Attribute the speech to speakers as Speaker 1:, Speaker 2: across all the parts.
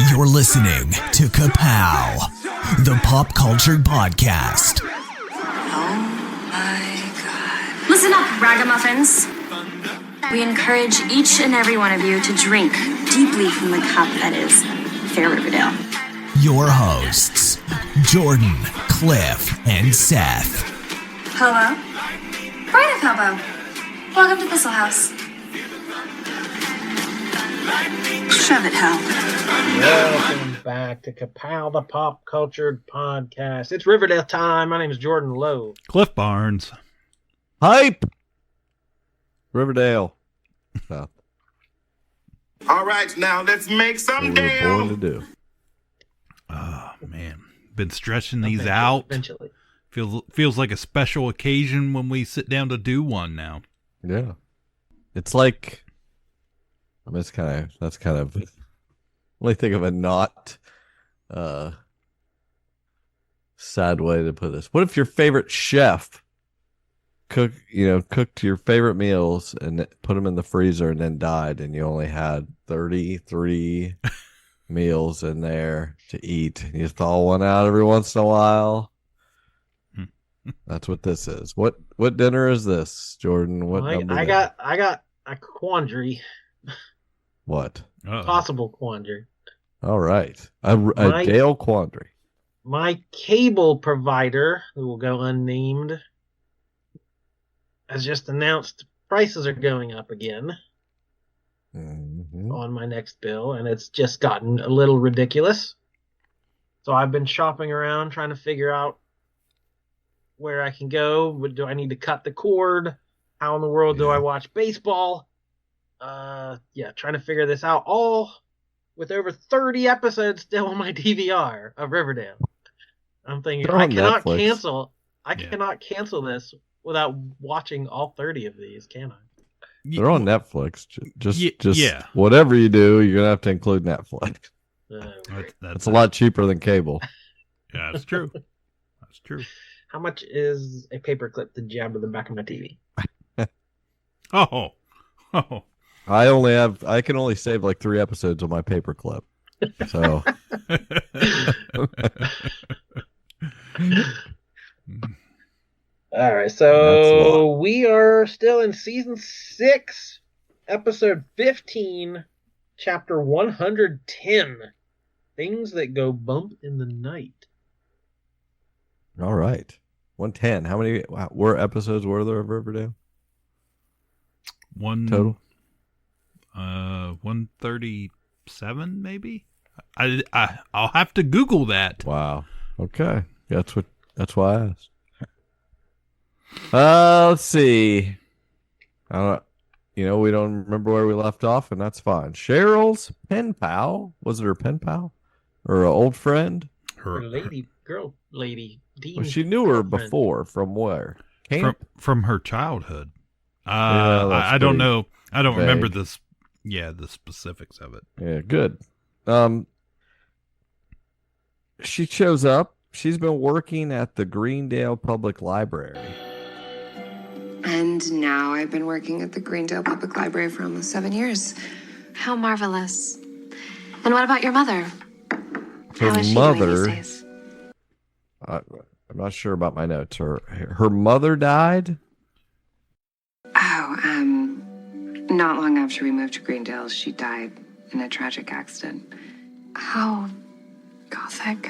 Speaker 1: You're listening to Ka-Pow, the pop culture podcast.
Speaker 2: Oh my God. Listen up, ragamuffins. We encourage each and every one of you to drink deeply from the cup that is Fair Riverdale.
Speaker 1: Your hosts, Jordan, Cliff, and Seth.
Speaker 2: Hello? Right, Ka-Pow. Welcome to Thistle House. Shove it, Hal.
Speaker 3: Welcome back to Ka-Pow, the pop culture podcast. It's Riverdale time. My name is Jordan Lowe.
Speaker 4: Cliff Barnes.
Speaker 5: Hype! Riverdale. So,
Speaker 6: all right, now let's make some
Speaker 5: what we were born to
Speaker 6: damn.
Speaker 5: do.
Speaker 4: Oh, man. Been stretching these out.
Speaker 3: Eventually.
Speaker 4: Feels like a special occasion when we sit down to do one now.
Speaker 5: Yeah. It's like, I mean, that's kind of, let me think of a not sad way to put this. What if your favorite chef cooked your favorite meals and put them in the freezer and then died, and you only had 33 meals in there to eat, and you thaw one out every once in a while? That's what this is. What dinner is this, Jordan? What number?
Speaker 3: I got a quandary.
Speaker 5: What?
Speaker 3: Possible quandary.
Speaker 5: All right. A Dale quandary.
Speaker 3: My cable provider, who will go unnamed, has just announced prices are going up again on my next bill, and it's just gotten a little ridiculous. So I've been shopping around trying to figure out where I can go. Do I need to cut the cord? How in the world do I watch baseball? Trying to figure this out, all with over 30 episodes still on my DVR of Riverdale. I'm thinking I cannot cancel this without watching all 30 of these, can I?
Speaker 5: They're on Netflix. Just whatever you do, you're gonna have to include Netflix. That's a lot cheaper than cable.
Speaker 4: Yeah, that's true. That's true.
Speaker 3: How much is a paperclip to jab to the back of my TV?
Speaker 4: Oh.
Speaker 5: I can only save like 3 episodes on my paperclip. So
Speaker 3: all right, so we are still in season 6, episode 15, chapter 110. Things that go bump in the night.
Speaker 5: all right. 110. How many episodes were there of Riverdale?
Speaker 4: One
Speaker 5: total?
Speaker 4: 137 maybe. I'll have to Google that.
Speaker 5: Wow. Okay. That's why I asked. Let's see. I don't. We don't remember where we left off, and that's fine. Cheryl's pen pal. Was it her pen pal or an old friend?
Speaker 3: Her lady. Dean.
Speaker 5: Well, she knew her before. From where?
Speaker 4: From her childhood. I don't know. I don't remember this. Yeah, the specifics of it.
Speaker 5: Yeah, good. She shows up. She's been working at the Greendale Public Library.
Speaker 7: And now I've been working at the Greendale Public Library for almost 7 years. How marvelous. And what about your mother? How is she doing these days?
Speaker 5: I'm not sure about my notes. Her mother died?
Speaker 7: Not long after we moved to Greendale, she died in a tragic accident. How gothic.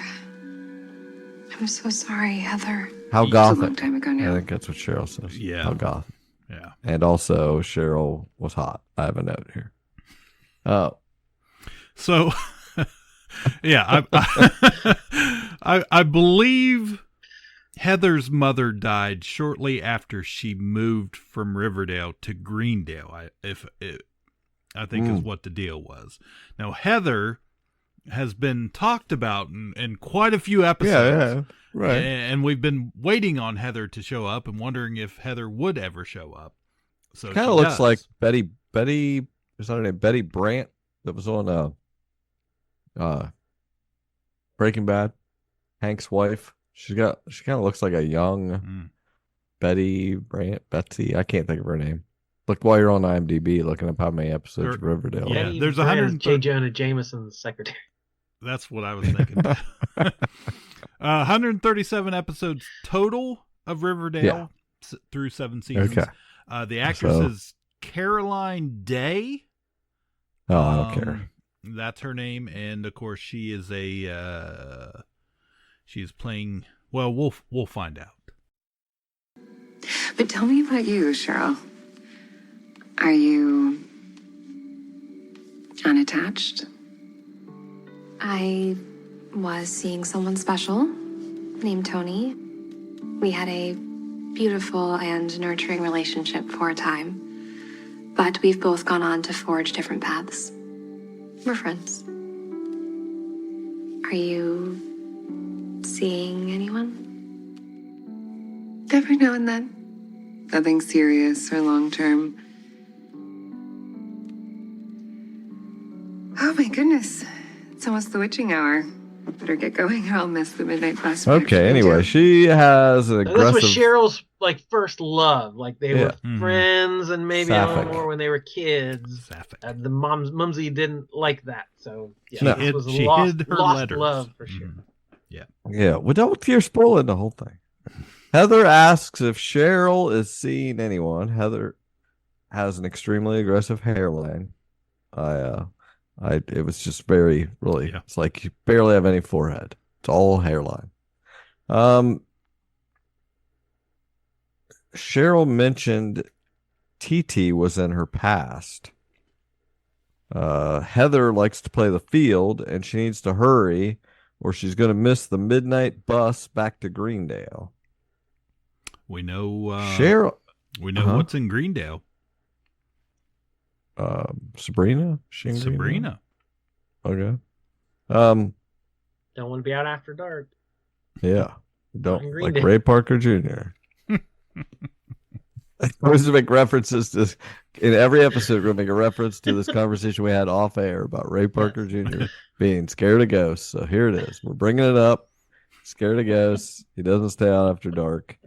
Speaker 7: I'm so sorry, Heather.
Speaker 5: How gothic?
Speaker 7: It was a long time ago now.
Speaker 5: I think that's what Cheryl says.
Speaker 4: Yeah.
Speaker 5: How gothic.
Speaker 4: Yeah.
Speaker 5: And also, Cheryl was hot. I have a note here. Oh.
Speaker 4: So, yeah, I believe Heather's mother died shortly after she moved from Riverdale to Greendale. I think is what the deal was. Now, Heather has been talked about in quite a few episodes.
Speaker 5: Yeah, right.
Speaker 4: And we've been waiting on Heather to show up and wondering if Heather would ever show up. So
Speaker 5: kind of looks like Betty. Is that her name? Betty Brant that was on Breaking Bad. Hank's wife. She kind of looks like a young Betty Brant. Betsy. I can't think of her name. Look while you're on IMDb looking up how many episodes of Riverdale.
Speaker 4: Yeah, there's
Speaker 3: J. Jonah Jameson's secretary.
Speaker 4: That's what I was thinking. 137 episodes total of Riverdale through 7 seasons.
Speaker 5: Okay.
Speaker 4: The actress is Caroline Day.
Speaker 5: Oh, I don't care.
Speaker 4: That's her name, and of course she is she's playing. Well, we'll find out.
Speaker 7: But tell me about you, Cheryl. Are you unattached?
Speaker 2: I was seeing someone special named Tony. We had a beautiful and nurturing relationship for a time, but we've both gone on to forge different paths. We're friends. Are you seeing anyone?
Speaker 7: Every now and then. Nothing serious or long-term. Oh my goodness. It's almost the witching hour. Better get going or I'll miss the midnight bus.
Speaker 5: Okay, anyway, she has an aggressive...
Speaker 3: This was Cheryl's first love. They were friends and maybe a
Speaker 5: Sapphic.
Speaker 3: little more when they were kids.
Speaker 4: Sapphic.
Speaker 3: The mumsy didn't like that, so
Speaker 4: She
Speaker 3: this
Speaker 4: hid-
Speaker 3: was
Speaker 4: she
Speaker 3: lost
Speaker 4: hid her letters.
Speaker 3: love for sure.
Speaker 5: Yeah, well, you're spoiling the whole thing. Heather asks if Cheryl is seeing anyone. Heather has an extremely aggressive hairline. It was just really, it's like you barely have any forehead. It's all hairline. Cheryl mentioned TT was in her past. Heather likes to play the field and she needs to hurry or she's going to miss the midnight bus back to Greendale.
Speaker 4: We know
Speaker 5: Cheryl.
Speaker 4: We know what's in Greendale.
Speaker 5: Sabrina.
Speaker 4: Sabrina.
Speaker 5: Okay.
Speaker 3: Don't want to be out after dark.
Speaker 5: Yeah. Don't like
Speaker 3: Greendale.
Speaker 5: Ray Parker Jr. I always make references to in every episode. We're gonna make a reference to this conversation we had off air about Ray Parker Jr. being scared of ghosts. So here it is. We're bringing it up. Scared of ghosts. He doesn't stay out after dark.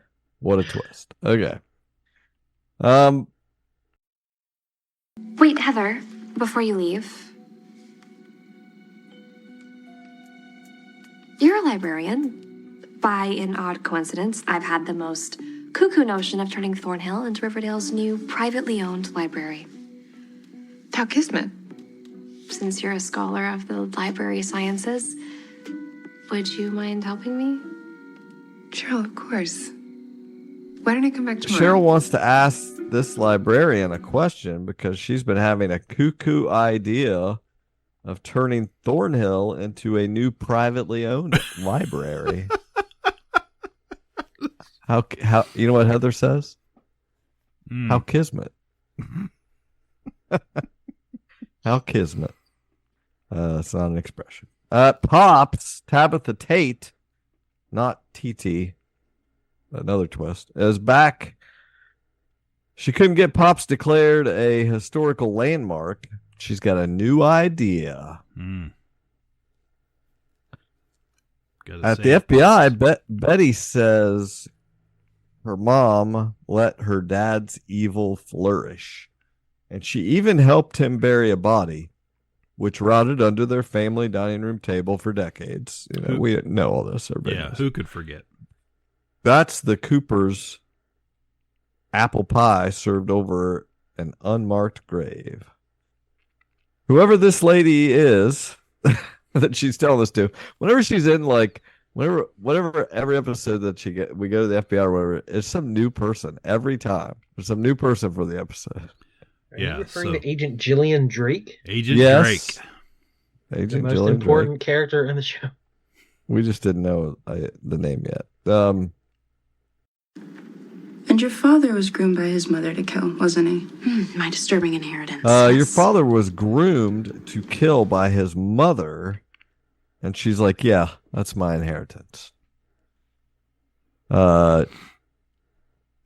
Speaker 5: What a twist. Okay.
Speaker 2: Wait, Heather, before you leave. You're a librarian. By an odd coincidence, I've had the most cuckoo notion of turning Thornhill into Riverdale's new privately owned library.
Speaker 7: How Kismet?
Speaker 2: Since you're a scholar of the library sciences, would you mind helping me?
Speaker 7: Cheryl, of course. Why don't I come back tomorrow?
Speaker 5: Cheryl wants to ask this librarian a question because she's been having a cuckoo idea of turning Thornhill into a new privately owned library. How you know what Heather says? How Kismet. How Kismet. It's not an expression. Pops, Tabitha Tate, not TT, another twist, is back. She couldn't get Pops declared a historical landmark. She's got a new idea. At the FBI, Betty says her mom let her dad's evil flourish. And she even helped him bury a body, which rotted under their family dining room table for decades. You know, we didn't know all this. Everybody knows.
Speaker 4: Who could forget?
Speaker 5: That's the Cooper's apple pie served over an unmarked grave. Whoever this lady is that she's telling us to, whenever she's in whatever every episode that we go to the FBI or whatever, it's some new person every time. There's some new person for the episode.
Speaker 3: Are you referring to Agent Jillian Drake?
Speaker 4: Agent Drake.
Speaker 5: Agent
Speaker 3: the most
Speaker 5: Jillian
Speaker 3: important
Speaker 5: Drake.
Speaker 3: character in the show.
Speaker 5: We just didn't know the name yet.
Speaker 8: And your father was groomed by his mother to kill, wasn't he?
Speaker 2: My disturbing inheritance.
Speaker 5: Your father was groomed to kill by his mother, and she's like, "Yeah, that's my inheritance." The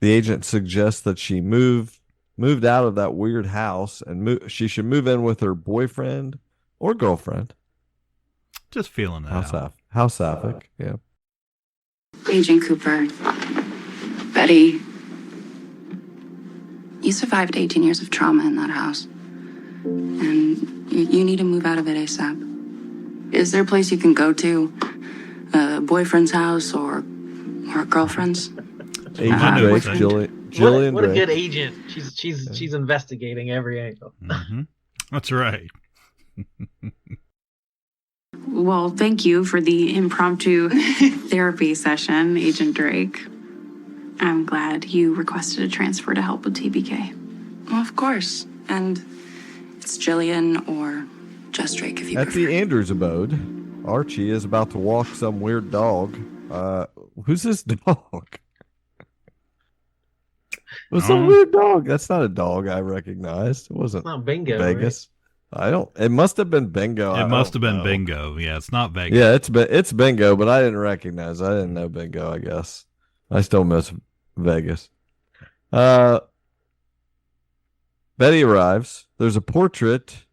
Speaker 5: agent suggests that she moved out of that weird house and she should move in with her boyfriend or girlfriend.
Speaker 4: Just feeling that out.
Speaker 5: House Sapphic, yeah.
Speaker 8: Agent Cooper, Betty, you survived 18 years of trauma in that house. And you need to move out of it ASAP. Is there a place you can go to? A boyfriend's house or a girlfriend's?
Speaker 5: Agent Drake, Jillian
Speaker 3: what a
Speaker 5: Drake.
Speaker 3: good agent. She's investigating every angle.
Speaker 4: Mm-hmm. That's right.
Speaker 9: Well, thank you for the impromptu therapy session, Agent Drake. I'm glad you requested a transfer to help with TBK.
Speaker 8: Well, of course. And it's Jillian or just Drake if you
Speaker 5: At
Speaker 8: prefer.
Speaker 5: the Andrews abode, Archie is about to walk some weird dog. Who's this dog? It was some weird dog. That's not a dog I recognized. It wasn't.
Speaker 3: It's not Bingo.
Speaker 5: Vegas. Right? It must have been Bingo.
Speaker 4: It must have been Bingo. Yeah, it's not Vegas.
Speaker 5: Yeah, it's Bingo, but I didn't recognize. I didn't know Bingo, I guess. I still miss Vegas. Betty arrives. There's a portrait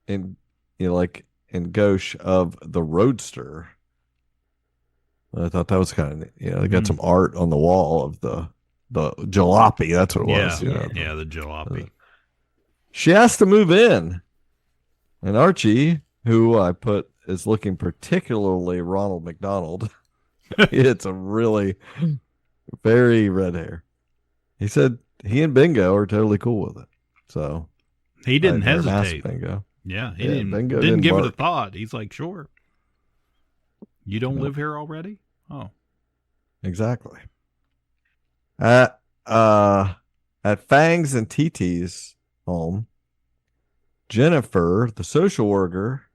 Speaker 5: in gauche of the Roadster. I thought that was kind of they got some art on the wall of the jalopy. That's what it was.
Speaker 4: Yeah, the jalopy.
Speaker 5: She has to move in, and Archie, who I put is looking particularly Ronald McDonald, it's a really very red hair. He said he and Bingo are totally cool with it, so
Speaker 4: he didn't hesitate.
Speaker 5: Bingo.
Speaker 4: Yeah, he
Speaker 5: Bingo
Speaker 4: didn't give
Speaker 5: bark.
Speaker 4: it a thought. He's like, sure. You don't live here already? Oh,
Speaker 5: exactly. At Fangs and TT's home, Jennifer, the social worker,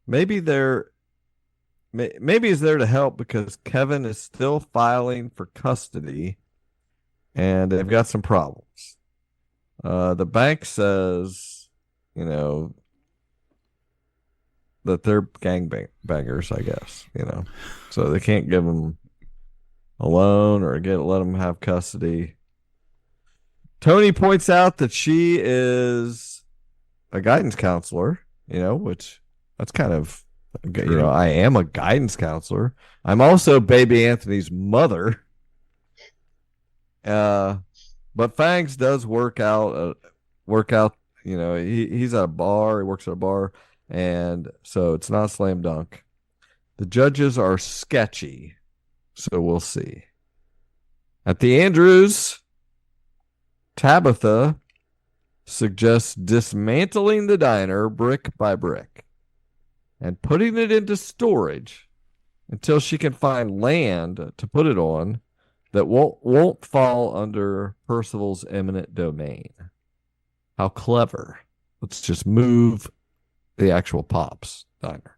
Speaker 5: maybe is there to help because Kevin is still filing for custody, and they've got some problems. The bank says, that they're gangbangers, I guess, so they can't give them a loan or let them have custody. Tony points out that she is a guidance counselor, which that's kind of, I am a guidance counselor. I'm also baby Anthony's mother. But Fangs does work out, he's at a bar, he works at a bar, and so it's not a slam dunk. The judges are sketchy, so we'll see. At the Andrews, Tabitha suggests dismantling the diner brick by brick and putting it into storage until she can find land to put it on that won't fall under Percival's eminent domain. How clever. Let's just move the actual Pops diner.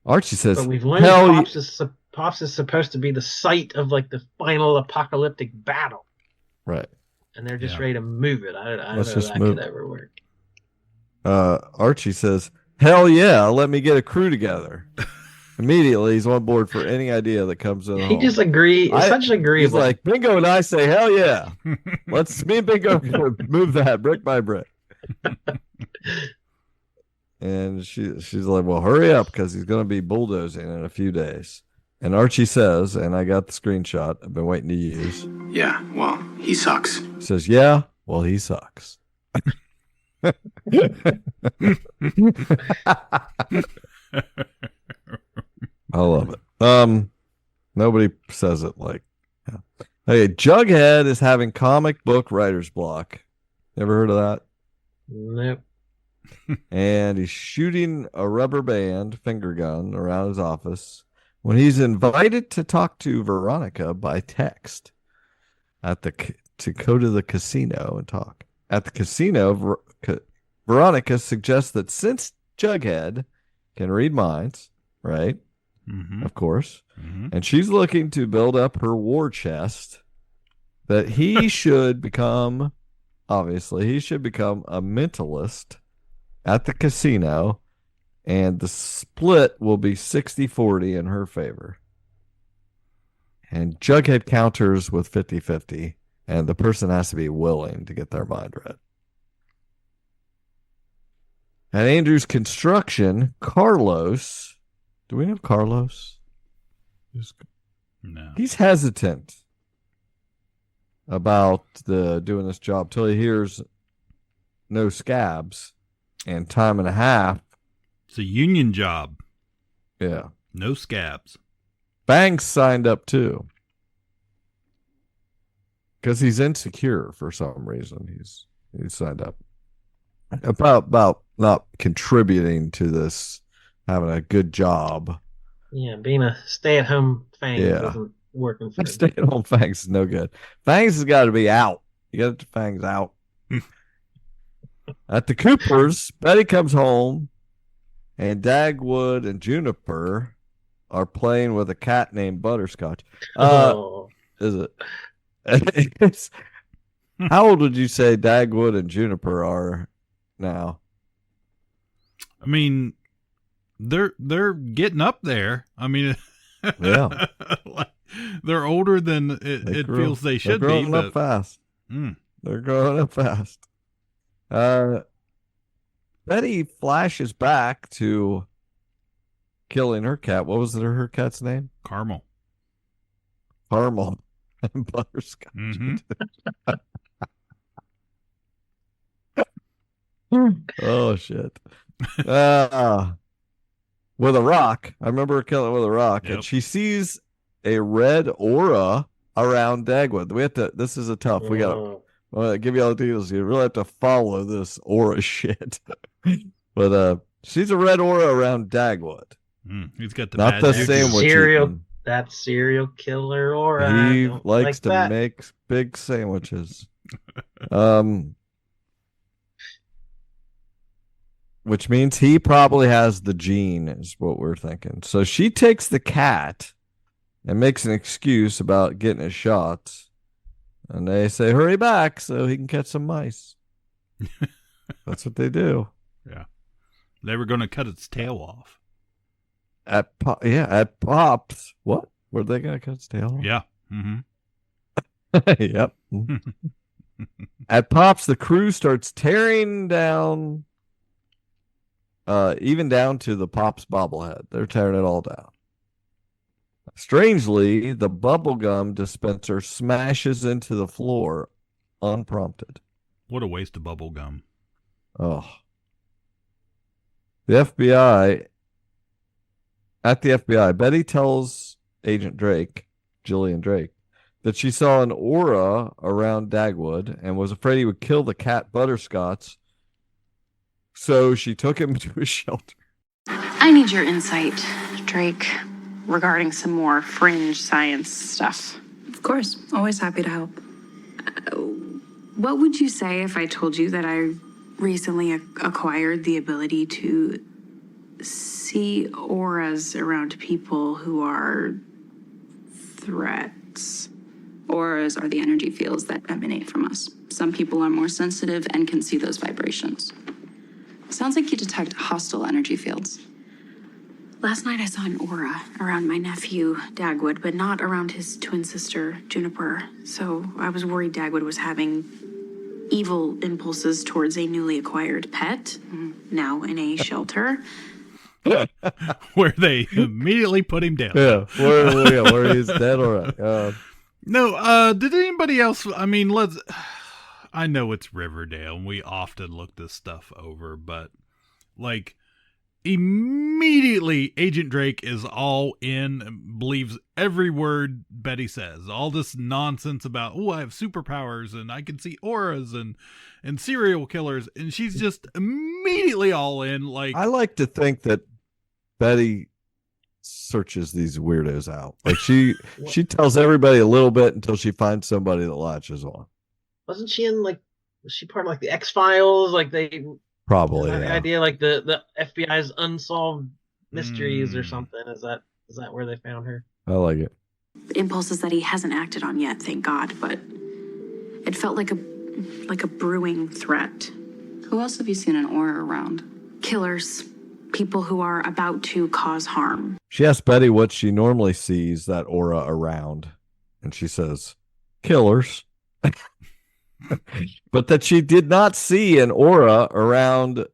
Speaker 5: Archie says,
Speaker 3: but we've learned Pops is supposed to be the site of the final apocalyptic battle.
Speaker 5: Right.
Speaker 3: And they're just ready to move it. I don't know if that could ever work.
Speaker 5: Archie says, hell yeah, let me get a crew together. Immediately, he's on board for any idea that comes in.
Speaker 3: He just agrees. Such an agreeable.
Speaker 5: He's like, Bingo and I say, hell yeah. Me and Bingo move that brick by brick. And she's like, well, hurry up because he's going to be bulldozing in a few days. And Archie says, and I got the screenshot I've been waiting to use.
Speaker 10: Yeah, well, he sucks.
Speaker 5: He says, yeah, well, he sucks. I love it. Nobody says it like. Yeah. Okay, Jughead is having comic book writer's block. Ever heard of that?
Speaker 3: Nope.
Speaker 5: And he's shooting a rubber band finger gun around his office when he's invited to talk to Veronica by text to go to the casino and talk. At the casino, Veronica suggests that since Jughead can read minds, right?
Speaker 4: Mm-hmm.
Speaker 5: Of course.
Speaker 4: Mm-hmm.
Speaker 5: And she's looking to build up her war chest, that he should become a mentalist at the casino, and the split will be 60-40 in her favor. And Jughead counters with 50-50, and the person has to be willing to get their mind read. At Andrew's construction, Carlos, do we know Carlos?
Speaker 4: No.
Speaker 5: He's hesitant about doing this job till he hears no scabs and time and a half
Speaker 4: It's a union job.
Speaker 5: Yeah.
Speaker 4: No scabs.
Speaker 5: Fangs signed up too. Because he's insecure for some reason. He's signed up. About not contributing to this, having a good job.
Speaker 3: Yeah, being a stay-at-home Fang
Speaker 5: Yeah.
Speaker 3: isn't working for him.
Speaker 5: Stay-at-home Fangs is no good. Fangs has got to be out. You got to Fangs out. At the Coopers, Betty comes home, and Dagwood and Juniper are playing with a cat named Butterscotch. Is it? How old would you say Dagwood and Juniper are now?
Speaker 4: I mean, they're getting up there. I mean,
Speaker 5: yeah,
Speaker 4: they're older than it feels they should be.
Speaker 5: They're growing up fast. They're growing up fast. Betty flashes back to killing her cat. What was her cat's name?
Speaker 4: Caramel
Speaker 5: and Butterscotch.
Speaker 4: Mm-hmm.
Speaker 5: Oh shit. With a rock. I remember her killing it with a rock.
Speaker 4: Yep.
Speaker 5: And she sees a red aura around Dagwood. This is a tough. We gotta give you all the details. You really have to follow this aura shit. But she's a red aura around Dagwood.
Speaker 4: He's got the
Speaker 5: not
Speaker 4: bad
Speaker 5: the sandwich.
Speaker 3: That serial killer aura.
Speaker 5: He likes to make big sandwiches. Which means he probably has the gene, is what we're thinking. So she takes the cat and makes an excuse about getting his shots. And they say, hurry back so he can catch some mice. That's what they do.
Speaker 4: Yeah. They were going to cut its tail off.
Speaker 5: At Pops. What? Were they going to cut its tail off?
Speaker 4: Yeah. Mm-hmm.
Speaker 5: Yep. At Pops, the crew starts tearing down, even down to the Pops bobblehead. They're tearing it all down. Strangely, the bubblegum dispenser smashes into the floor unprompted.
Speaker 4: What a waste of bubble gum.
Speaker 5: Oh. At the FBI, Betty tells Agent Drake, Jillian Drake, that she saw an aura around Dagwood and was afraid he would kill the cat Butterscotch. So she took him to a shelter.
Speaker 9: I need your insight, Drake, regarding some more fringe science stuff.
Speaker 7: Of course. Always happy to help.
Speaker 9: What would you say if I told you that I recently acquired the ability to see auras around people who are threats?
Speaker 8: Auras are the energy fields that emanate from us. Some people are more sensitive and can see those vibrations. Sounds like you detect hostile energy fields.
Speaker 9: Last night I saw an aura around my nephew, Dagwood, but not around his twin sister, Juniper. So I was worried Dagwood was having evil impulses towards a newly acquired pet, now in a shelter.
Speaker 4: Where they immediately put him down.
Speaker 5: Yeah, where he's dead or
Speaker 4: No, did anybody else, I mean, I know it's Riverdale and we often look this stuff over, but like immediately Agent Drake is all in and believes every word Betty says. All this nonsense about, oh, I have superpowers and I can see auras and serial killers, and she's just immediately all in. Like,
Speaker 5: I like to think that Betty searches these weirdos out. Like she tells everybody a little bit until she finds somebody that latches on.
Speaker 3: Wasn't she in was she part of the X-Files? Like they
Speaker 5: probably
Speaker 3: the idea like the FBI's unsolved mysteries or something. Is that where they found her?
Speaker 5: I like it.
Speaker 9: Impulses that he hasn't acted on yet, thank God, but it felt like a brewing threat.
Speaker 8: Who else have you seen an aura around?
Speaker 9: Killers. People who are about to cause harm.
Speaker 5: She asks Betty what she normally sees that aura around, and she says, killers. But that she did not see an aura around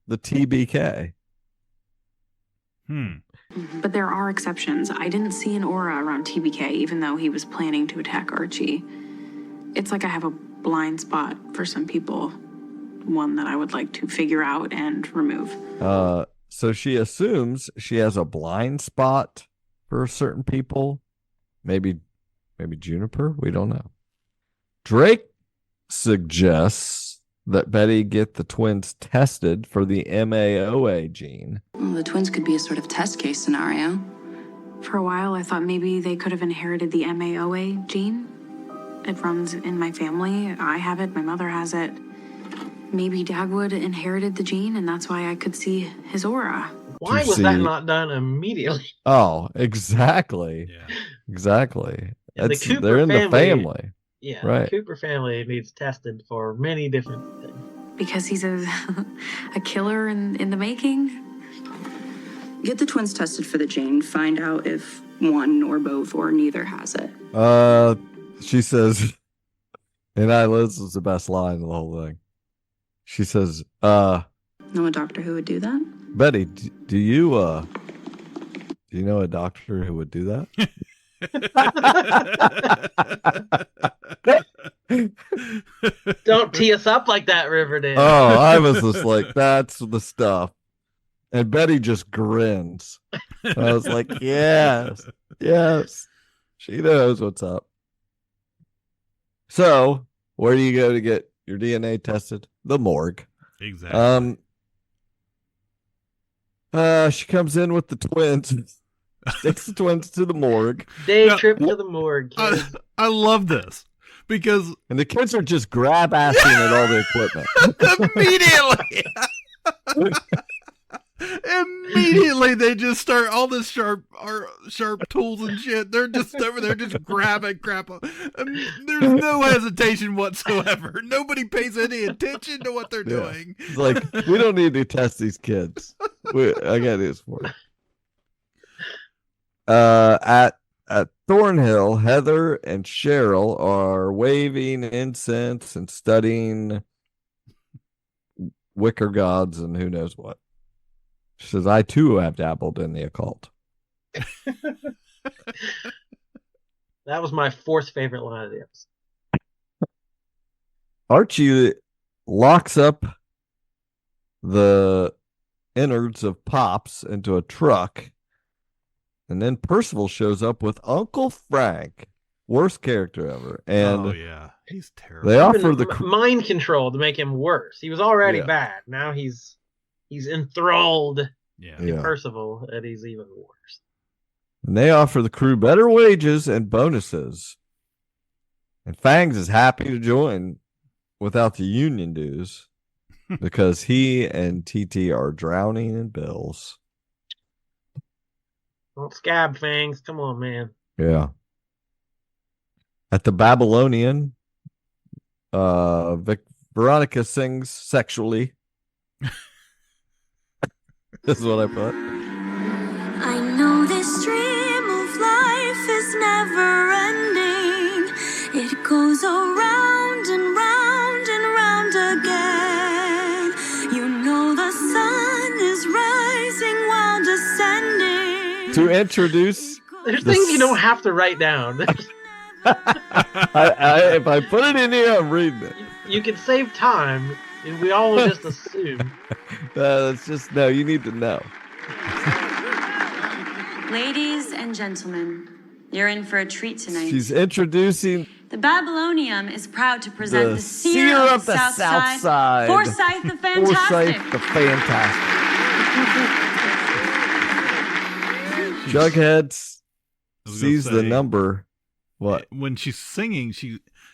Speaker 5: the TBK.
Speaker 9: But there are exceptions. I didn't see an aura around TBK, even though he was planning to attack Archie. It's like I have a blind spot for some people, one that I would like to figure out and remove.
Speaker 5: So she assumes she has a blind spot for certain people. Maybe Juniper. We don't know. Drake suggests that Betty get the twins tested for the MAOA gene.
Speaker 8: Well, the twins could be a sort of test case scenario.
Speaker 9: For a while, I thought maybe they could have inherited the MAOA gene. It runs in my family. I have it. My mother has it. Maybe Dagwood inherited the gene, and that's why I could see his aura.
Speaker 3: Why was that not done immediately?
Speaker 5: Oh, exactly.
Speaker 4: Yeah.
Speaker 5: Exactly.
Speaker 3: Yeah,
Speaker 5: They're in the family.
Speaker 3: Yeah,
Speaker 5: right.
Speaker 3: The Cooper family needs tested for many different things.
Speaker 9: Because he's a killer in the making?
Speaker 8: Get the twins tested for the gene. Find out if one or both or neither has it.
Speaker 5: She says, and this is the best line of the whole thing. She says,
Speaker 8: Know a doctor who would do that?
Speaker 5: Betty, do you know a doctor who would do that?
Speaker 3: Don't tee us up like that, Riverdale.
Speaker 5: Oh, I was just like, that's the stuff. And Betty just grins. I was like, yes. She knows what's up. So, where do you go to get your DNA tested? The morgue.
Speaker 4: Exactly.
Speaker 5: She comes in with the twins. Takes the twins to the morgue.
Speaker 3: Day trip to the morgue.
Speaker 4: I love this because
Speaker 5: and the kids are just grab assing at all the equipment.
Speaker 4: Immediately they just start all this sharp tools and shit. They're just over there just grabbing crap up. There's no hesitation whatsoever. Nobody pays any attention to what they're doing.
Speaker 5: It's like, we don't need to test these kids. I got this for you. At Thornhill, Heather and Cheryl are waving incense and studying wicker gods and who knows what. She says, I too have dabbled in the occult.
Speaker 3: That was my fourth favorite line of the episode.
Speaker 5: Archie locks up the innards of Pops into a truck. And then Percival shows up with Uncle Frank. Worst character ever. And
Speaker 4: oh, yeah. He's terrible.
Speaker 5: They offer the
Speaker 3: mind control to make him worse. He was already bad. Now he's enthralled in Percival, and he's even worse.
Speaker 5: And they offer the crew better wages and bonuses. And Fangs is happy to join without the union dues because he and TT are drowning in bills.
Speaker 3: Don't scab, Fangs. Come on, man.
Speaker 5: Yeah. At the Babylonian, Veronica sings sexually. This is what I put.
Speaker 11: I know this dream of life is never ending. It goes around and round and round again. You know the sun is rising while descending.
Speaker 5: To introduce...
Speaker 3: There's things you don't have to write down.
Speaker 5: If I put it in here, I'm reading it.
Speaker 3: You can save time, and we all just assume.
Speaker 5: That's just, no, you need to know.
Speaker 12: Ladies and gentlemen, you're in for a treat tonight.
Speaker 5: She's introducing...
Speaker 12: The Babylonium is proud to present the seer of the South Side, Forsyth the Fantastic.
Speaker 5: Forsyth the Fantastic. Jughead sees the number. What?
Speaker 4: When she's singing,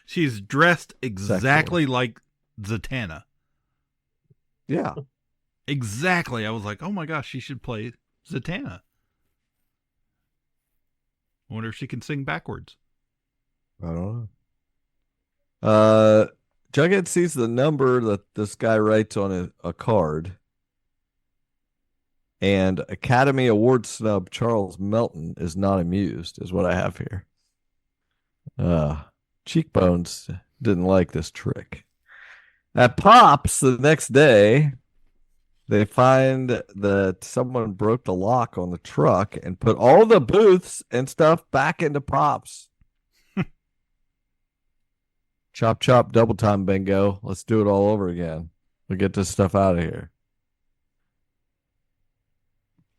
Speaker 4: she's dressed exactly like Zatanna.
Speaker 5: Yeah.
Speaker 4: Exactly. I was like, oh my gosh, she should play Zatanna. I wonder if she can sing backwards.
Speaker 5: I don't know. Jughead sees the number that this guy writes on a card. And Academy Award snub Charles Melton is not amused, is what I have here. Cheekbones didn't like this trick. At Pops the next day, they find that someone broke the lock on the truck and put all the booths and stuff back into Pops. Chop, chop, double time bingo. Let's do it all over again. We'll get this stuff out of here.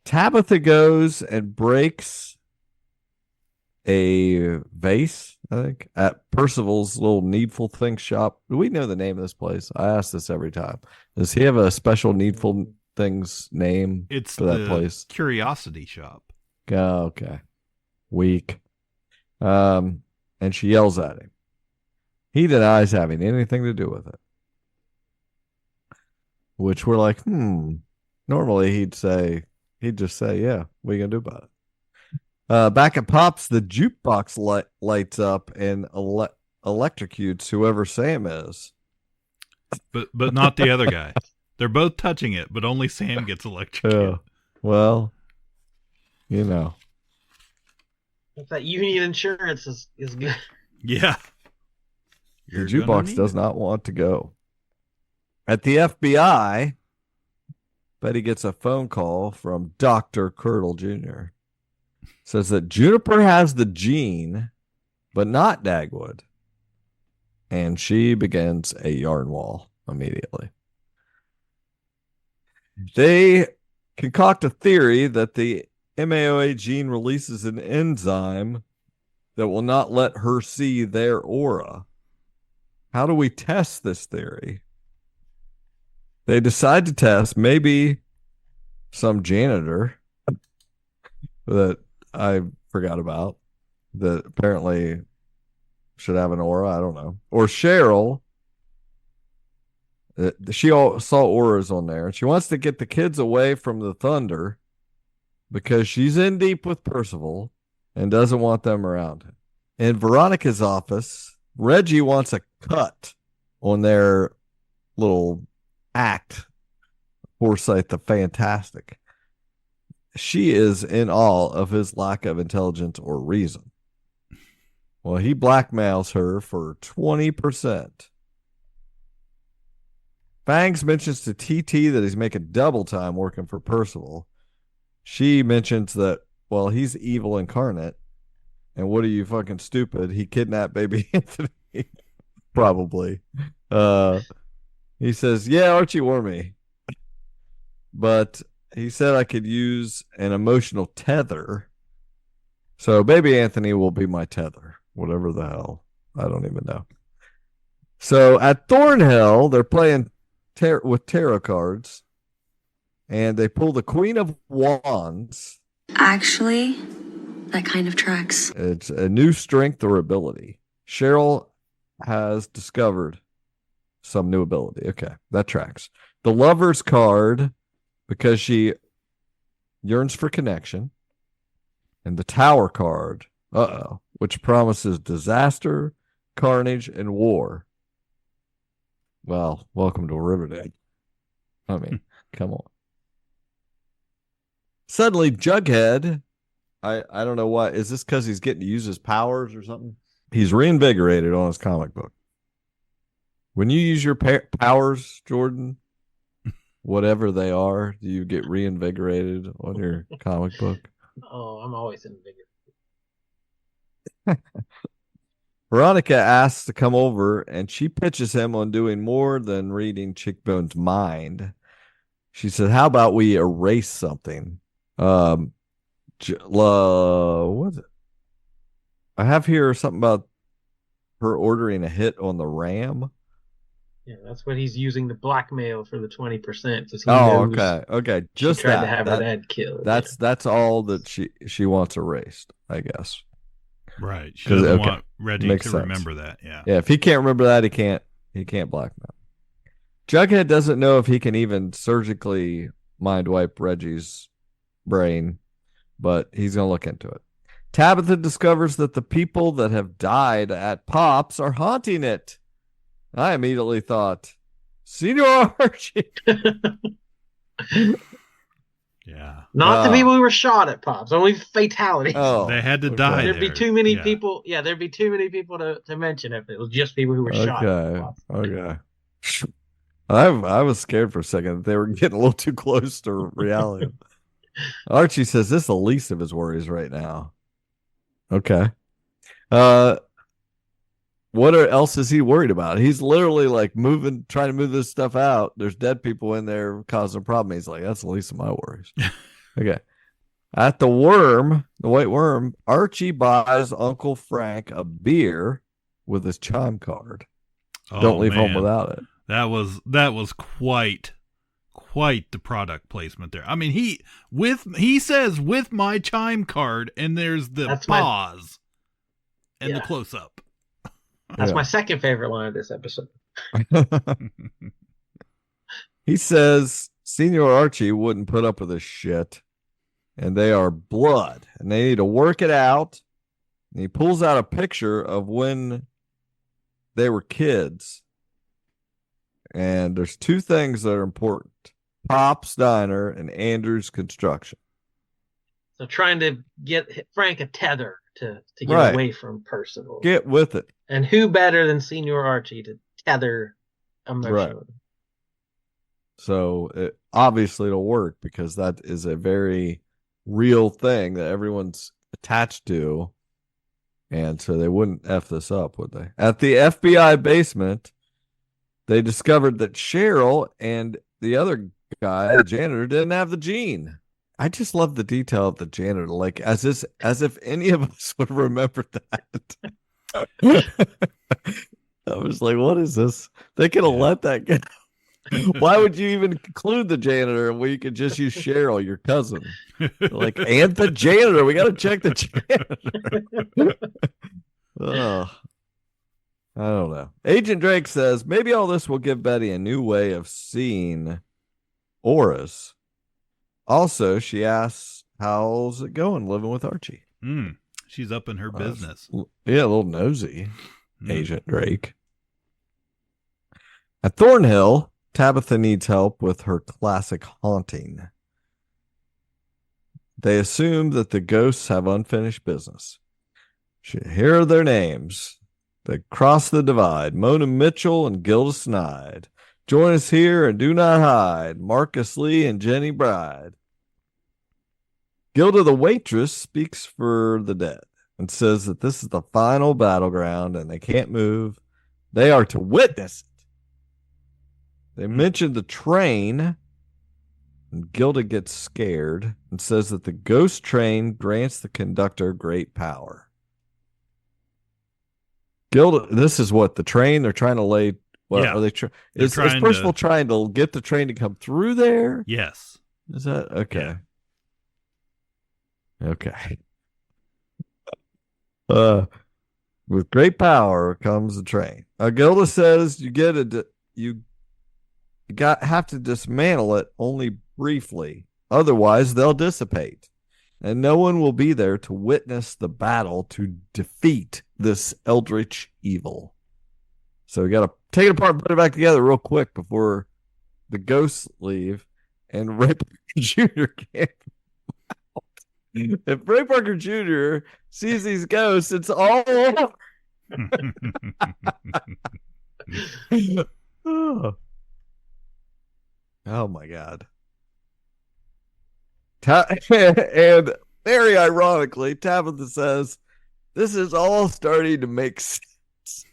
Speaker 5: Tabitha goes and breaks a vase, I think, at Percival's little Needful Things shop. Do we know the name of this place? I ask this every time. Does he have a special Needful Things name
Speaker 4: It's
Speaker 5: for that
Speaker 4: the
Speaker 5: place?
Speaker 4: Curiosity Shop.
Speaker 5: Oh, okay. Weak. And she yells at him. He denies having anything to do with it. Which we're like, normally he'd just say, yeah, what are you going to do about it? Back at Pop's, the jukebox lights up and electrocutes whoever Sam is.
Speaker 4: But not the other guy. They're both touching it, but only Sam gets electrocuted.
Speaker 5: Well, you know.
Speaker 3: If that union insurance is good.
Speaker 4: Yeah.
Speaker 5: The jukebox does not want to go. At the FBI, Betty gets a phone call from Dr. Curdle Jr. Says that Juniper has the gene, but not Dagwood. And she begins a yarn wall immediately. They concoct a theory that the MAOA gene releases an enzyme that will not let her see their aura. How do we test this theory? They decide to test maybe some janitor that I forgot about that apparently should have an aura. I don't know. Or Cheryl. She saw auras on there. She wants to get the kids away from the thunder because she's in deep with Percival and doesn't want them around. In Veronica's office, Reggie wants a cut on their little act, Forsyth the Fantastic. She is in awe of his lack of intelligence or reason. Well, he blackmails her for 20%. Fangs mentions to TT that he's making double time working for Percival. She mentions that, well, he's evil incarnate. And what are you fucking stupid? He kidnapped baby Anthony. Probably. He says, yeah, Archie warned me. But he said I could use an emotional tether. So baby Anthony will be my tether. Whatever the hell. I don't even know. So at Thornhill, they're playing with tarot cards. And they pull the Queen of Wands.
Speaker 13: Actually, that kind of tracks.
Speaker 5: It's a new strength or ability. Cheryl has discovered some new ability. Okay, that tracks. The Lover's card, because she yearns for connection. And the Tower card, which promises disaster, carnage, and war. Well, welcome to Riverdale. I mean, come on. Suddenly, Jughead, I don't know why. Is this because he's getting to use his powers or something? He's reinvigorated on his comic book. When you use your powers, Jordan, whatever they are, do you get reinvigorated on your comic book?
Speaker 3: Oh, I'm always invigorated.
Speaker 5: Veronica asks to come over, and she pitches him on doing more than reading Chickbone's mind. She said, how about we erase something? What is it? I have here something about her ordering a hit on the Ram.
Speaker 3: Yeah, that's what he's using to blackmail for the 20%.
Speaker 5: Okay. Just
Speaker 3: she tried to have her dad killed.
Speaker 5: That's all that she wants erased, I guess.
Speaker 4: Right. She doesn't want Reggie to remember that. Yeah.
Speaker 5: Yeah. If he can't remember that, he can't blackmail. Jughead doesn't know if he can even surgically mind wipe Reggie's brain, but he's going to look into it. Tabitha discovers that the people that have died at Pop's are haunting it. I immediately thought, Senior Archie.
Speaker 4: Yeah.
Speaker 3: Not the people who were shot at Pops, only fatalities.
Speaker 5: Oh,
Speaker 4: they had to die.
Speaker 3: There'd be too many people. Yeah, there'd be too many people to mention if it was just people who were shot at Pops.
Speaker 5: Okay. I was scared for a second that they were getting a little too close to reality. Archie says this is the least of his worries right now. Okay. What else is he worried about? He's literally like trying to move this stuff out. There's dead people in there causing a problem. He's like, that's the least of my worries. Okay. At the White Worm, Archie buys Uncle Frank a beer with his chime card. Don't leave home without it.
Speaker 4: That was quite the product placement there. I mean, he says with my chime card, and there's the pause and the close up.
Speaker 3: That's my second favorite line of this episode.
Speaker 5: He says Senior Archie wouldn't put up with this shit, and they are blood, and they need to work it out. And he pulls out a picture of when they were kids, and there's two things that are important: Pop's Diner and Andrew's Construction.
Speaker 3: So trying to get Frank a tether to get away from personal.
Speaker 5: Get with it.
Speaker 3: And who better than Senior Archie to tether emotionally?
Speaker 5: Right. So obviously it'll work because that is a very real thing that everyone's attached to. And so they wouldn't F this up, would they? At the FBI basement, they discovered that Cheryl and the other guy, the janitor, didn't have the gene. I just love the detail of the janitor, like as if any of us would remember that. I was like, what is this? They could have let that go. Why would you even include the janitor when you could just use Cheryl, your cousin? Like, and the janitor. We got to check the janitor. Oh, I don't know. Agent Drake says maybe all this will give Betty a new way of seeing auras. Also, she asks, how's it going living with Archie?
Speaker 4: She's up in her business.
Speaker 5: Yeah, a little nosy. Agent Drake. At Thornhill, Tabitha needs help with her classic haunting. They assume that the ghosts have unfinished business. Here are their names. They cross the divide. Mona Mitchell and Gilda Snide. Join us here and do not hide. Marcus Lee and Jenny Bride. Gilda, the waitress, speaks for the dead and says that this is the final battleground and they can't move. They are to witness it. They mention the train, and Gilda gets scared and says that the ghost train grants the conductor great power. Gilda, this is what the train they're trying to lay. What are they trying? Is Percival trying to get the train to come through there?
Speaker 4: Yes.
Speaker 5: Is that okay? Yeah. Okay. With great power comes the train. Gilda says you have to dismantle it only briefly. Otherwise, they'll dissipate. And no one will be there to witness the battle to defeat this eldritch evil. So we got to take it apart and put it back together real quick before the ghosts leave. And Ray Parker Jr. can't come out. If Ray Parker Jr. sees these ghosts, it's all over. Oh my God. And very ironically, Tabitha says, this is all starting to make sense.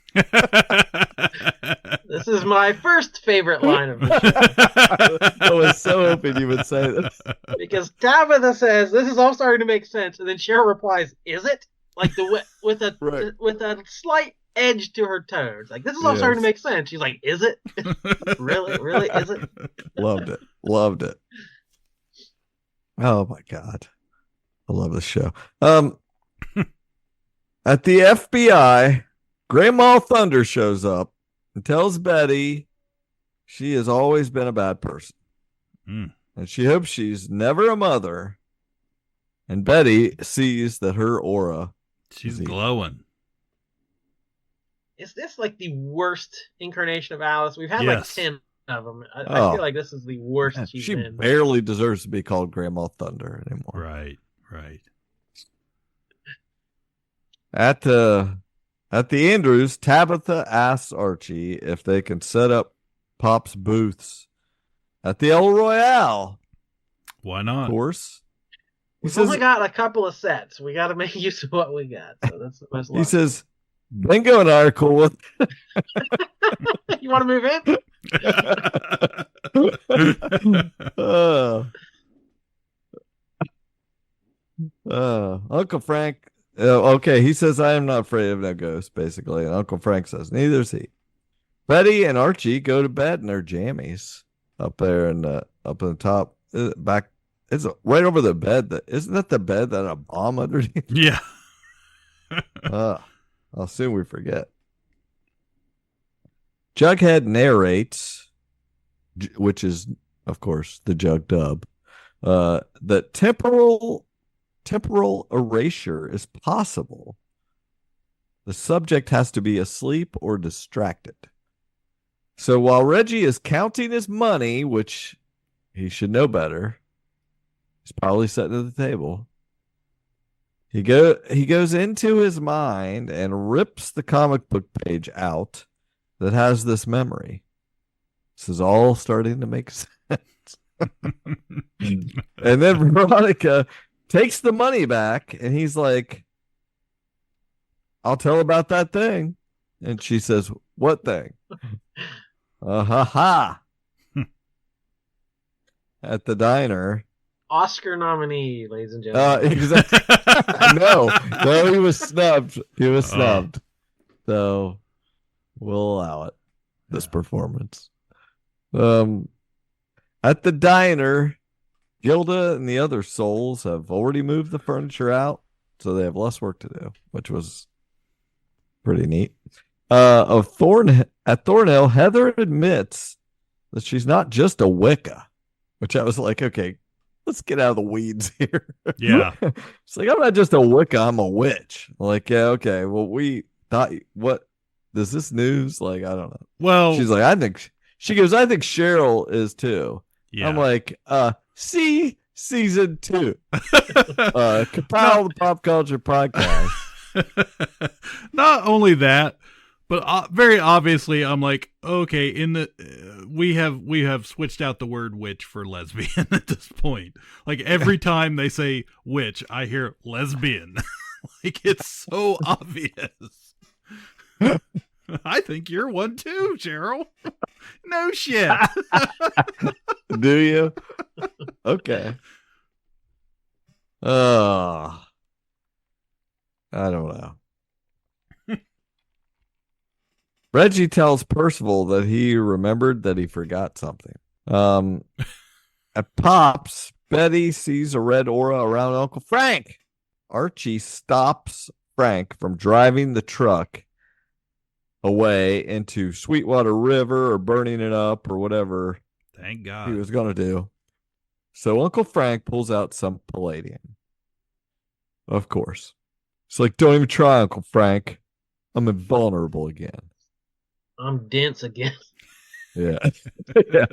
Speaker 3: This is my first favorite line of the show.
Speaker 5: I was so hoping you would say this.
Speaker 3: Because Tabitha says, this is all starting to make sense. And then Cheryl replies, is it? Like with a slight edge to her tone. It's like, this is all starting to make sense. She's like, is it? Really? Is it?
Speaker 5: Loved it. Oh my God. I love this show. At the FBI, Grandma Thunder shows up and tells Betty she has always been a bad person. And she hopes she's never a mother. And Betty sees that her aura.
Speaker 4: She's glowing.
Speaker 3: Is this like the worst incarnation of Alice? We've had like 10 of them. I feel like this is the worst she's
Speaker 5: she
Speaker 3: been.
Speaker 5: Barely deserves to be called Grandma Thunder anymore.
Speaker 4: Right.
Speaker 5: At the Andrews, Tabitha asks Archie if they can set up Pop's booths at the El Royale.
Speaker 4: Why not?
Speaker 5: Of course.
Speaker 3: We've only got a couple of sets. We got to make use of what we got. So that's the most.
Speaker 5: He says, Bingo and I are cool with it.
Speaker 3: You want to move in?
Speaker 5: Uncle Frank. Okay, he says, I am not afraid of no ghosts, basically. And Uncle Frank says, neither is he. Betty and Archie go to bed in their jammies up there up in the top. Back, it's right over the bed. Isn't that the bed that a bomb underneath?
Speaker 4: Yeah.
Speaker 5: I'll soon we forget. Jughead narrates, which is, of course, the Jug dub, that temporal erasure is possible. The subject has to be asleep or distracted. So while Reggie is counting his money, which he should know better, he's probably sitting at the table. He goes into his mind and rips the comic book page out that has this memory. This is all starting to make sense. And then Veronica takes the money back and he's like, I'll tell about that thing. And she says, what thing? Ha. At the diner.
Speaker 3: Oscar nominee, ladies and gentlemen.
Speaker 5: Exactly. No, he was snubbed. So we'll allow it. This performance. At the diner, Gilda and the other souls have already moved the furniture out, so they have less work to do, which was pretty neat. At Thornhill, Heather admits that she's not just a Wicca, which I was like, okay, let's get out of the weeds here.
Speaker 4: Yeah.
Speaker 5: It's like, I'm not just a Wicca, I'm a witch. Like, yeah, okay. Well, we thought, what? Is this news? Like, I don't know.
Speaker 4: Well,
Speaker 5: she's like, I think Cheryl is too. Yeah. I'm like, see season 2. Ka-Pow, the Pop Culture Podcast.
Speaker 4: Not only that, but very obviously, I'm like, okay, we have switched out the word witch for lesbian at this point. Like every time they say witch, I hear lesbian. Like it's so obvious. I think you're one too, Cheryl. No shit.
Speaker 5: Do you? Okay. I don't know. Reggie tells Percival that he remembered that he forgot something. At Pops, Betty sees a red aura around Uncle Frank. Archie stops Frank from driving the truck away into Sweetwater River or burning it up or whatever.
Speaker 4: Thank God.
Speaker 5: He was going to do. So Uncle Frank pulls out some palladium. Of course. It's like, don't even try, Uncle Frank. I'm invulnerable again.
Speaker 3: I'm dense again.
Speaker 5: Yeah.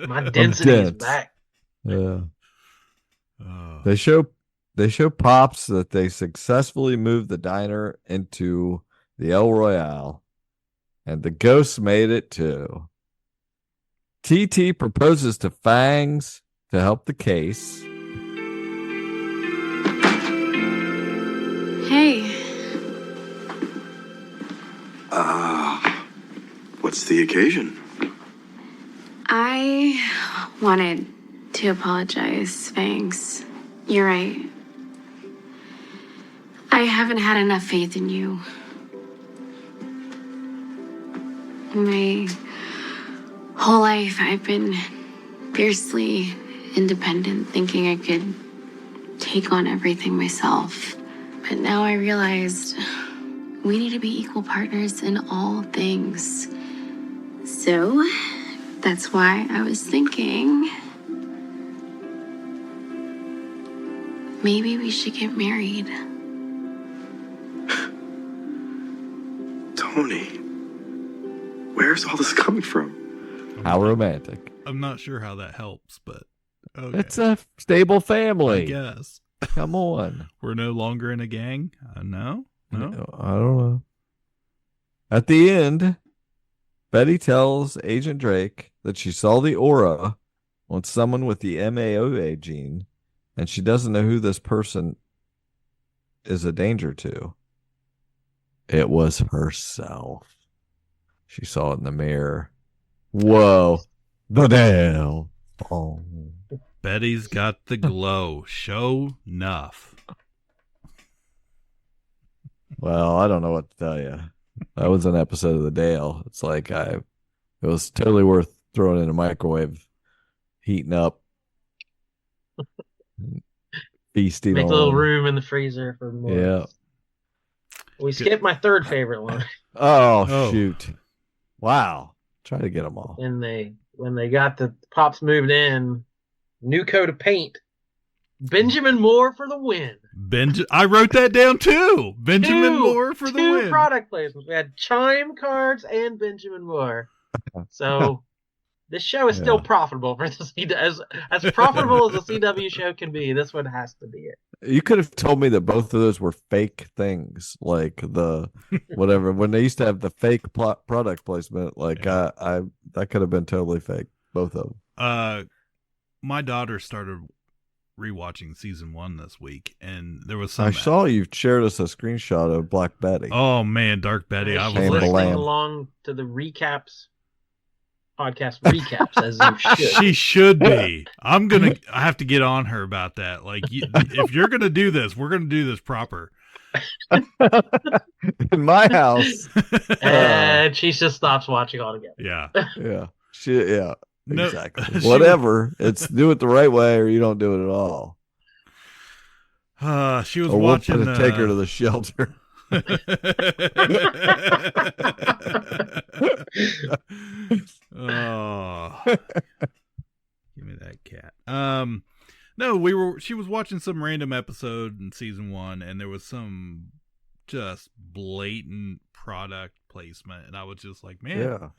Speaker 3: My density is back.
Speaker 5: Yeah. They show Pops that they successfully moved the diner into the El Royale. And the ghosts made it too. TT proposes to Fangs to help the case.
Speaker 9: Hey.
Speaker 10: What's the occasion?
Speaker 9: I wanted to apologize, Fangs. You're right. I haven't had enough faith in you. My whole life, I've been fiercely independent, thinking I could take on everything myself. But now I realized we need to be equal partners in all things. So that's why I was thinking maybe we should get married.
Speaker 10: Tony, where's all this coming from?
Speaker 5: How romantic.
Speaker 4: I'm not sure how that helps, but okay.
Speaker 5: It's a stable family.
Speaker 4: I guess.
Speaker 5: Come on.
Speaker 4: We're no longer in a gang? No?
Speaker 5: I don't know. At the end, Betty tells Agent Drake that she saw the aura on someone with the MAOA gene, and she doesn't know who this person is a danger to. It was herself. She saw it in the mirror. Whoa. The hell. Oh.
Speaker 4: Betty's got the glow. Show enough.
Speaker 5: Well, I don't know what to tell you. That was an episode of the Dale. It's like it was totally worth throwing in a microwave, heating up, feasting
Speaker 3: Make
Speaker 5: on.
Speaker 3: a little room in the freezer for more.
Speaker 5: Yeah.
Speaker 3: We skipped my third favorite one.
Speaker 5: Oh, shoot. Wow. Try to get them all.
Speaker 3: When they got the Pops moved in, new coat of paint. Benjamin Moore for the win.
Speaker 4: I wrote that down too. Benjamin Moore for the win.
Speaker 3: Two product placements. We had chime cards and Benjamin Moore. So this show is still profitable for the CW. As profitable as a CW show can be, this one has to be it.
Speaker 5: You could have told me that both of those were fake things, like the whatever. When they used to have the fake product placement, like I that could have been totally fake. Both of them.
Speaker 4: My daughter started rewatching season 1 this week, and there was some.
Speaker 5: I saw you shared us a screenshot of Black Betty.
Speaker 4: Oh man, Dark Betty! I was
Speaker 3: listening along to the podcast recaps as you should.
Speaker 4: She should be. I have to get on her about that. Like, if you're gonna do this, we're gonna do this proper.
Speaker 5: In my house,
Speaker 3: and she just stops watching altogether.
Speaker 4: Yeah.
Speaker 5: No, exactly. Whatever. It's do it the right way, or you don't do it at all.
Speaker 4: She was watching.
Speaker 5: We'll take her to the shelter.
Speaker 4: Oh, give me that cat. No, she was watching some random episode in season 1, and there was some just blatant product placement, and I was just like, man,
Speaker 5: yeah,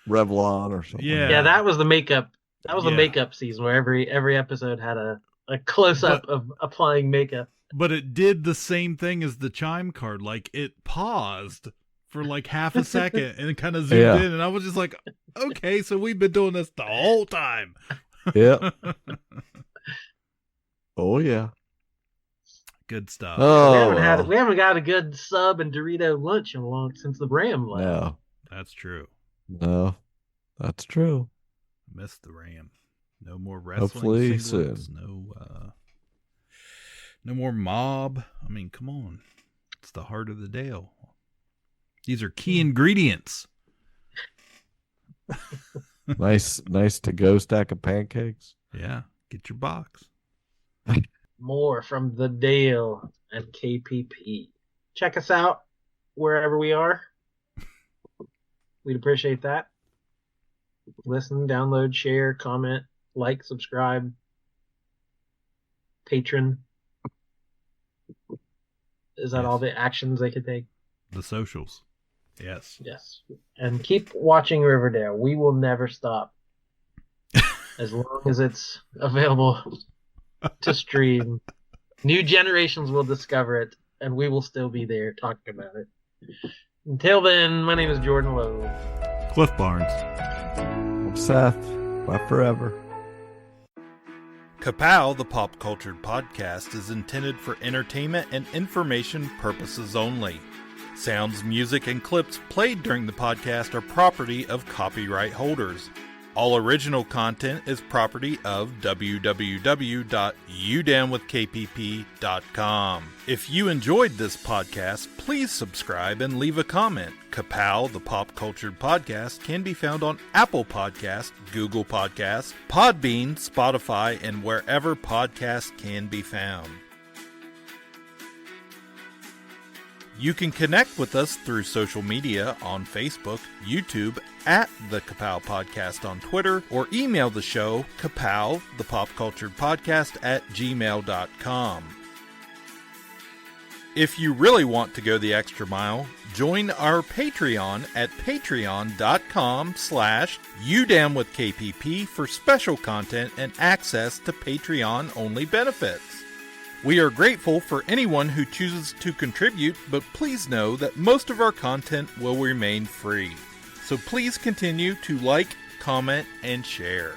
Speaker 5: Revlon or something.
Speaker 3: Yeah, that was the makeup. That was the makeup season where every episode had a close up of applying makeup.
Speaker 4: But it did the same thing as the chime card. Like, it paused for like half a second and it kind of zoomed in, and I was just like, okay, so we've been doing this the whole time.
Speaker 5: Yeah. Oh yeah.
Speaker 4: Good stuff.
Speaker 5: Oh,
Speaker 3: we haven't got a good sub and Dorito lunch since the Ram left.
Speaker 5: No,
Speaker 4: that's true.
Speaker 5: No, that's true.
Speaker 4: Missed the Ram. No more wrestling.
Speaker 5: Hopefully
Speaker 4: singlets,
Speaker 5: soon.
Speaker 4: No more mob. I mean, come on. It's the heart of the Dale. These are key ingredients.
Speaker 5: Nice to go stack of pancakes.
Speaker 4: Yeah. Get your box.
Speaker 3: More from the Dale and KPP. Check us out wherever we are. We'd appreciate that. Listen, download, share, comment, like, subscribe, patron. Is that all the actions they could take?
Speaker 4: The socials. Yes.
Speaker 3: Yes. And keep watching Riverdale. We will never stop. As long as it's available to stream. New generations will discover it, and we will still be there talking about it. Until then, my name is Jordan Lowe.
Speaker 4: Cliff Barnes.
Speaker 5: I'm Seth. Bye forever.
Speaker 4: Ka-Pow, the pop cultured podcast, is intended for entertainment and information purposes only. Sounds, music, and clips played during the podcast are property of copyright holders. All original content is property of www.udownwithkpp.com. If you enjoyed this podcast, please subscribe and leave a comment. Ka-Pow, the pop cultured podcast, can be found on Apple Podcasts, Google Podcasts, Podbean, Spotify, and wherever podcasts can be found. You can connect with us through social media on Facebook, YouTube, at the Ka-Pow Podcast on Twitter, or email the show, Ka-Pow, the pop cultured podcast @gmail.com. If you really want to go the extra mile, join our Patreon at patreon.com/udownwithkpp for special content and access to Patreon-only benefits. We are grateful for anyone who chooses to contribute, but please know that most of our content will remain free. So please continue to like, comment, and share.